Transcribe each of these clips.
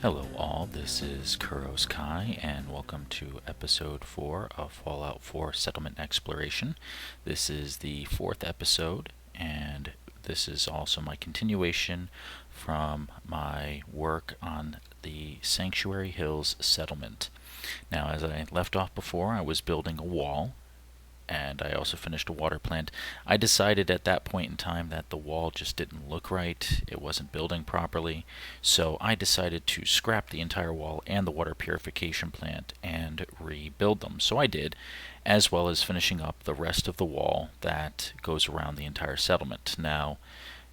Hello all, this is Kuros Kai and welcome to episode 4 of Fallout 4 Settlement Exploration. This is the 4th episode and this is also my continuation from my work on the Sanctuary Hills settlement. Now, as I left off before, I was building a wall and I also finished a water plant. I decided at that point in time that the wall just didn't look right, it wasn't building properly, so I decided to scrap the entire wall and the water purification plant and rebuild them. So I did, as well as finishing up the rest of the wall that goes around the entire settlement. Now,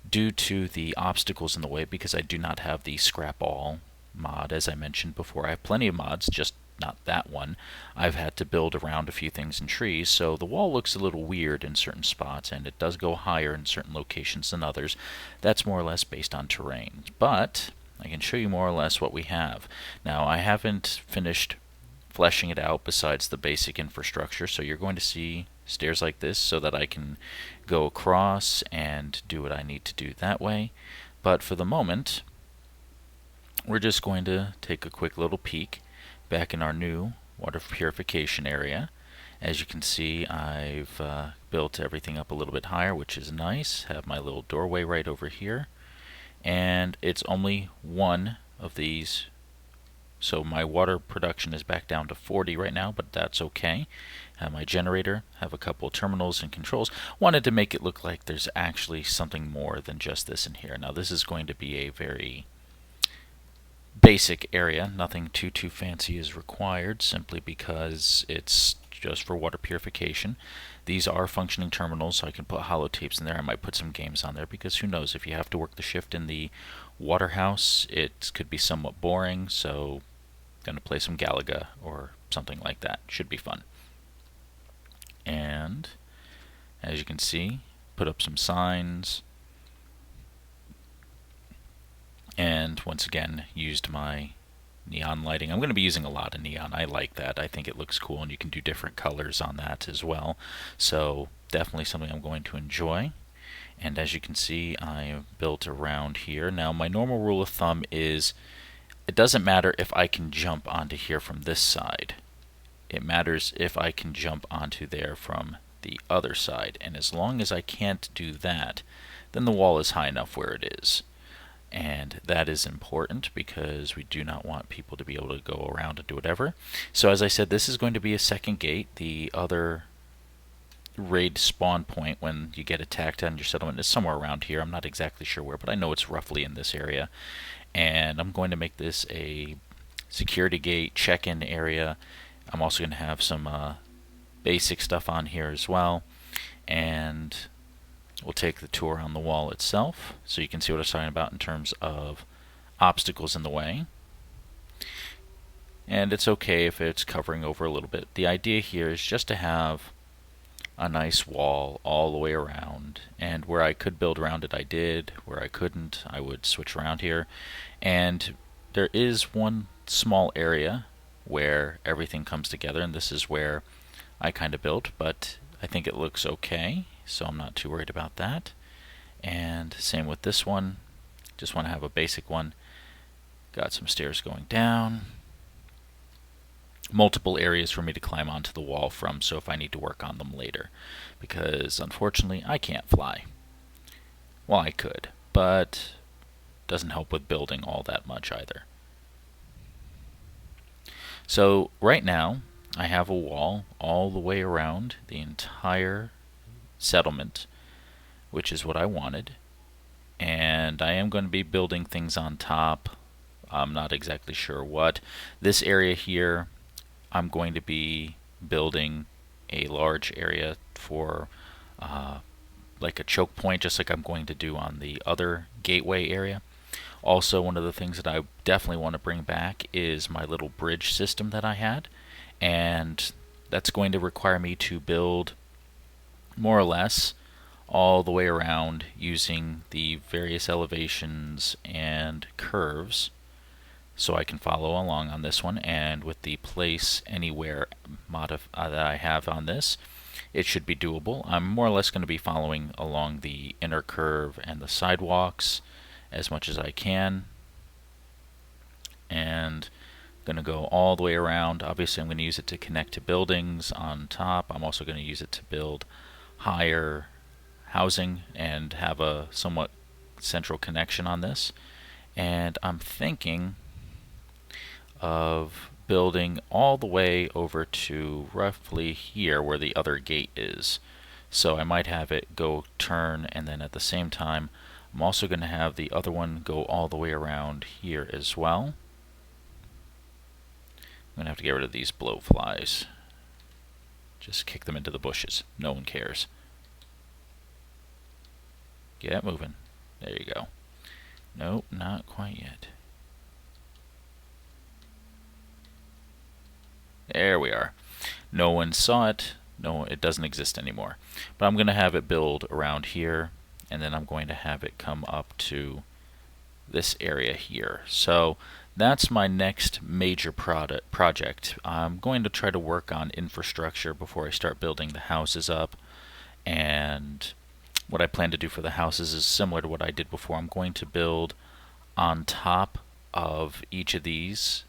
due to the obstacles in the way, because I do not have the scrap all mod, as I mentioned before, I have plenty of mods, just not that one. I've had to build around a few things in trees, so the wall looks a little weird in certain spots, and it does go higher in certain locations than others. That's more or less based on terrain. But I can show you more or less what we have. Now, I haven't finished fleshing it out besides the basic infrastructure, so you're going to see stairs like this so that I can go across and do what I need to do that way. But for the moment, we're just going to take a quick little peek back in our new water purification area. As you can see, I've built everything up a little bit higher, which is nice. Have my little doorway right over here, and it's only one of these, so my water production is back down to 40 right now, but that's okay. Have my generator, have a couple of terminals and controls. Wanted to make it look like there's actually something more than just this in here. Now, this is going to be a very basic area. Nothing too fancy is required, simply because it's just for water purification. These are functioning terminals, so I can put holotapes in there. I might put some games on there, because who knows, if you have to work the shift in the water house, it could be somewhat boring, so going to play some Galaga or something like that. Should be fun. And as you can see, put up some signs, and once again used my neon lighting. I'm going to be using a lot of neon. I like that. I think it looks cool, and you can do different colors on that as well. So definitely something I'm going to enjoy. And as you can see, I built around here. Now, my normal rule of thumb is it doesn't matter if I can jump onto here from this side. It matters if I can jump onto there from the other side. And as long as I can't do that, then the wall is high enough where it is. And that is important, because we do not want people to be able to go around and do whatever. So as I said, this is going to be a second gate. The other raid spawn point when you get attacked on your settlement is somewhere around here. I'm not exactly sure where, but I know it's roughly in this area. And I'm going to make this a security gate check-in area. I'm also going to have some basic stuff on here as well. And we'll take the tour on the wall itself, so you can see what I was talking about in terms of obstacles in the way. And it's okay if it's covering over a little bit. The idea here is just to have a nice wall all the way around, and where I could build around it I did. Where I couldn't, I would switch around here. And there is one small area where everything comes together, and this is where I kind of built, but I think it looks okay, so I'm not too worried about that. And same with this one. Just want to have a basic one. Got some stairs going down. Multiple areas for me to climb onto the wall from, so if I need to work on them later. Because unfortunately, I can't fly. Well, I could, but doesn't help with building all that much either. So right now, I have a wall all the way around the entire settlement, which is what I wanted. And I am going to be building things on top. I'm not exactly sure what. This area here, I'm going to be building a large area for like a choke point, just like I'm going to do on the other gateway area. Also, one of the things that I definitely want to bring back is my little bridge system that I had. And that's going to require me to build more or less all the way around using the various elevations and curves, so I can follow along on this one. And with the place anywhere mod that I have on this, it should be doable. I'm more or less going to be following along the inner curve and the sidewalks as much as I can. and going to go all the way around. Obviously I'm going to use it to connect to buildings on top. I'm also going to use it to build higher housing and have a somewhat central connection on this. And I'm thinking of building all the way over to roughly here where the other gate is. So I might have it go turn, and then at the same time I'm also going to have the other one go all the way around here as well. I'm going to have to get rid of these blowflies. Just kick them into the bushes. No one cares. Get moving. There you go. Nope, not quite yet. There we are. No one saw it. No, it doesn't exist anymore. But I'm going to have it build around here, and then I'm going to have it come up to this area here. So that's my next major project. I'm going to try to work on infrastructure before I start building the houses up. And what I plan to do for the houses is similar to what I did before. I'm going to build on top of each of these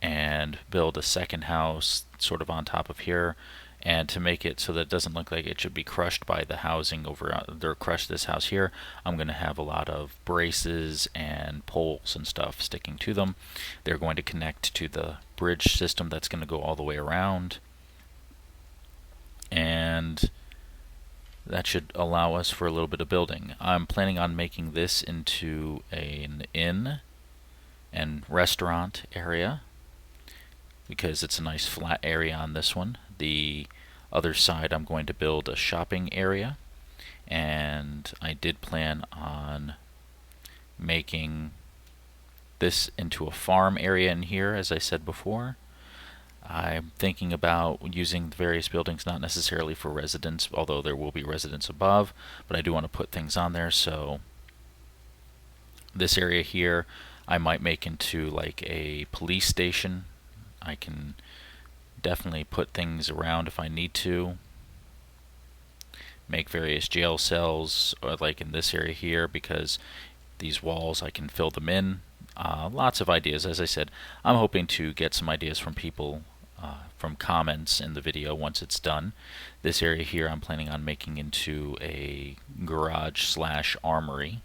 and build a second house sort of on top of here, and to make it so that it doesn't look like it should be crushed by the housing over or crush this house here, I'm going to have a lot of braces and poles and stuff sticking to them. They're going to connect to the bridge system that's going to go all the way around, and that should allow us for a little bit of building. I'm planning on making this into an inn and restaurant area because it's a nice flat area on this one. The other side I'm going to build a shopping area, and I did plan on making this into a farm area in here, as I said before. I'm thinking about using the various buildings not necessarily for residents, although there will be residents above, but I do want to put things on there. So this area here I might make into like a police station. I can definitely put things around if I need to. Make various jail cells, or like in this area here, because these walls I can fill them in. Lots of ideas. As I said, I'm hoping to get some ideas from people from comments in the video once it's done. This area here I'm planning on making into a garage / armory.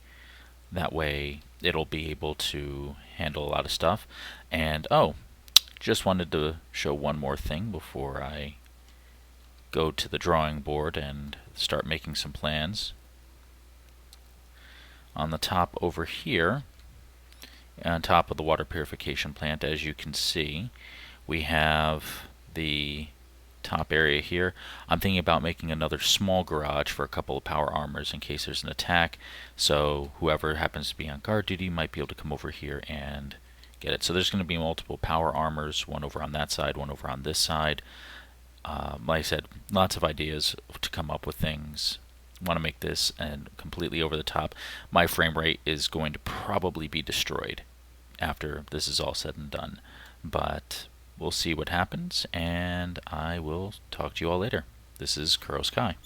That way it'll be able to handle a lot of stuff. And just wanted to show one more thing before I go to the drawing board and start making some plans. On the top over here, on top of the water purification plant, as you can see, we have the top area here. I'm thinking about making another small garage for a couple of power armors in case there's an attack, so whoever happens to be on guard duty might be able to come over here and get it. So there's going to be multiple power armors, one over on that side, one over on this side. Like I said, lots of ideas to come up with things. Want to make this and completely over the top. My frame rate is going to probably be destroyed after this is all said and done, but we'll see what happens, and I will talk to you all later. This is Kuro Sky.